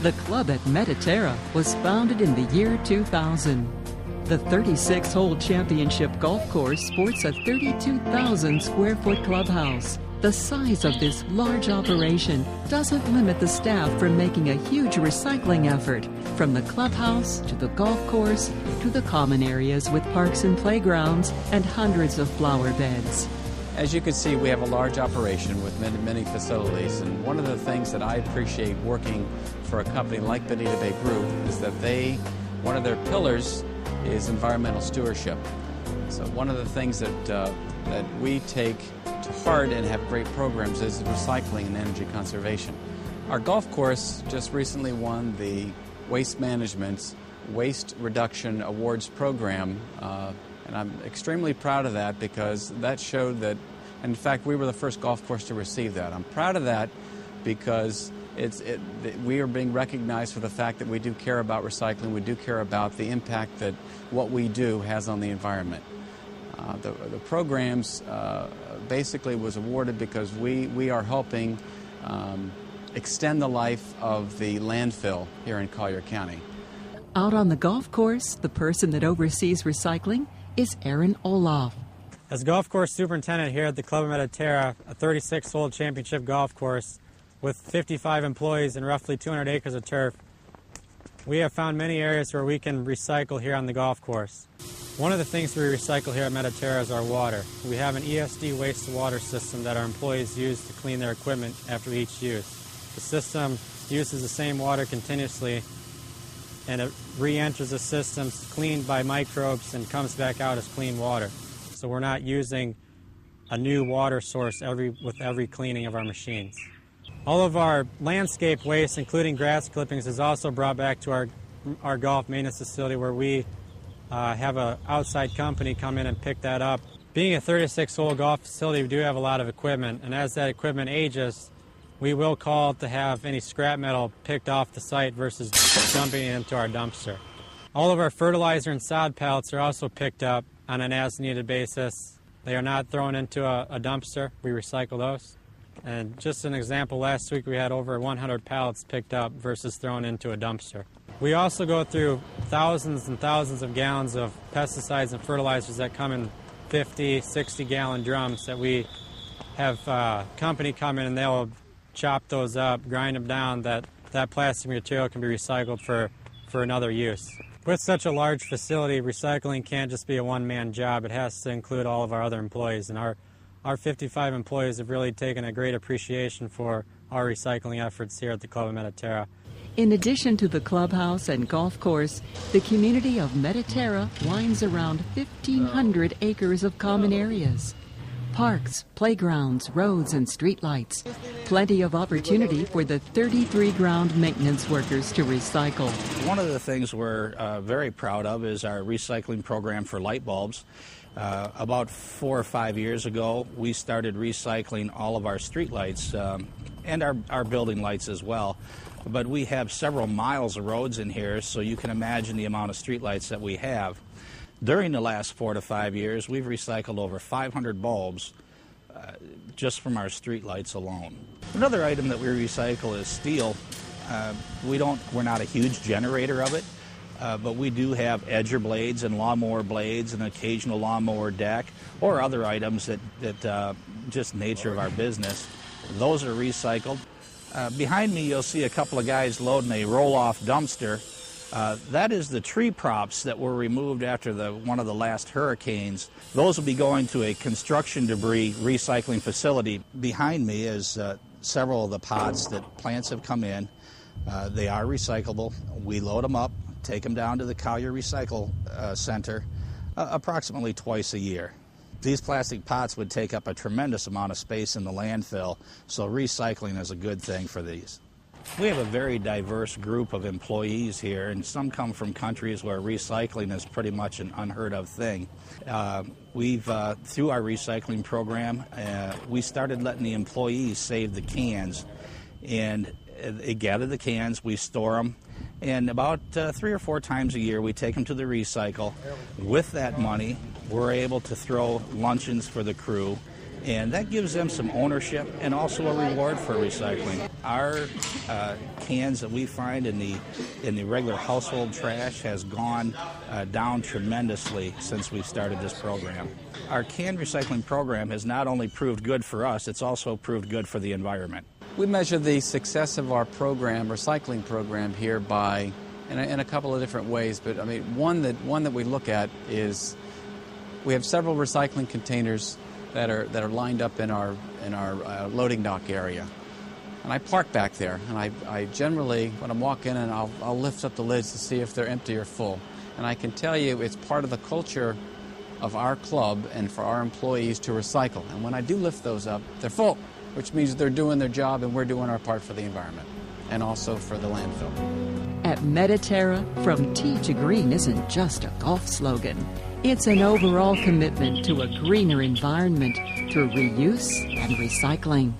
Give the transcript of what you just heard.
The club at Mediterra was founded in the year 2000. The 36-hole championship golf course sports a 32,000 square foot clubhouse. The size of this large operation doesn't limit the staff from making a huge recycling effort, from the clubhouse to the golf course to the common areas with parks and playgrounds and hundreds of flower beds. As you can see, we have a large operation with many facilities, and one of the things that I appreciate working for a company like Bonita Bay Group is that one of their pillars is environmental stewardship. So one of the things that we take to heart and have great programs is recycling and energy conservation. Our golf course just recently won the Waste Management's Waste Reduction Awards program, and I'm extremely proud of that because that showed that, in fact, we were the first golf course to receive that. I'm proud of that because we are being recognized for the fact that we do care about recycling, we do care about the impact that what we do has on the environment. The programs basically was awarded because we are helping extend the life of the landfill here in Collier County. Out on the golf course, the person that oversees recycling is OHLOFF. As golf course superintendent here at the Club of Mediterra, a 36-hole championship golf course with 55 employees and roughly 200 acres of turf, we have found many areas where we can recycle here on the golf course. One of the things we recycle here at Mediterra is our water. We have an ESD wastewater system that our employees use to clean their equipment after each use. The system uses the same water continuously, and it re-enters the system cleaned by microbes and comes back out as clean water. So we're not using a new water source with every cleaning of our machines. All of our landscape waste, including grass clippings, is also brought back to our golf maintenance facility, where we have an outside company come in and pick that up. Being a 36-hole golf facility, we do have a lot of equipment, and as that equipment ages, we will call to have any scrap metal picked off the site versus dumping it into our dumpster. All of our fertilizer and sod pellets are also picked up on an as-needed basis. They are not thrown into a dumpster. We recycle those. And just an example, last week we had over 100 pallets picked up versus thrown into a dumpster. We also go through thousands and thousands of gallons of pesticides and fertilizers that come in 50, 60-gallon drums that we have a company come in and they'll chop those up, grind them down, that plastic material can be recycled for another use. With such a large facility, recycling can't just be a one-man job. It has to include all of our other employees, and our 55 employees have really taken a great appreciation for our recycling efforts here at the Club of Mediterra. In addition to the clubhouse and golf course, the community of Mediterra winds around 1,500 acres of common areas. Parks, playgrounds, roads, and streetlights. Plenty of opportunity for the 33 ground maintenance workers to recycle. One of the things we're very proud of is our recycling program for light bulbs. About 4 or 5 years ago, we started recycling all of our streetlights and our building lights as well. But we have several miles of roads in here, so you can imagine the amount of streetlights that we have. During the last 4 to 5 years, we've recycled over 500 bulbs just from our streetlights alone. Another item that we recycle is steel. We're not a huge generator of it, but we do have edger blades and lawnmower blades and occasional lawnmower deck or other items that just nature of our business. Those are recycled. Behind me, you'll see a couple of guys loading a roll-off dumpster. That is the tree props that were removed after one of the last hurricanes. Those will be going to a construction debris recycling facility. Behind me is several of the pods that plants have come in. They are recyclable. We load them up, take them down to the Collier Recycle Center approximately twice a year. These plastic pots would take up a tremendous amount of space in the landfill, so recycling is a good thing for these. We have a very diverse group of employees here, and some come from countries where recycling is pretty much an unheard of thing. Through our recycling program, we started letting the employees save the cans, and they gather the cans, we store them, and about 3 or 4 times a year we take them to the recycle. With that money, we're able to throw luncheons for the crew, And that gives them some ownership and also a reward for recycling. Our cans that we find in the regular household trash has gone down tremendously since we started this program. Our can recycling program has not only proved good for us, it's also proved good for the environment. We measure the success of our program, recycling program here by in a couple of different ways, but I mean one that we look at is we have several recycling containers that are lined up in our loading dock area. And I park back there, and I generally, when I'm walking in, I'll lift up the lids to see if they're empty or full. And I can tell you it's part of the culture of our club and for our employees to recycle. And when I do lift those up, they're full, which means they're doing their job and we're doing our part for the environment and also for the landfill. At Mediterra, from tee to green isn't just a golf slogan. It's an overall commitment to a greener environment through reuse and recycling.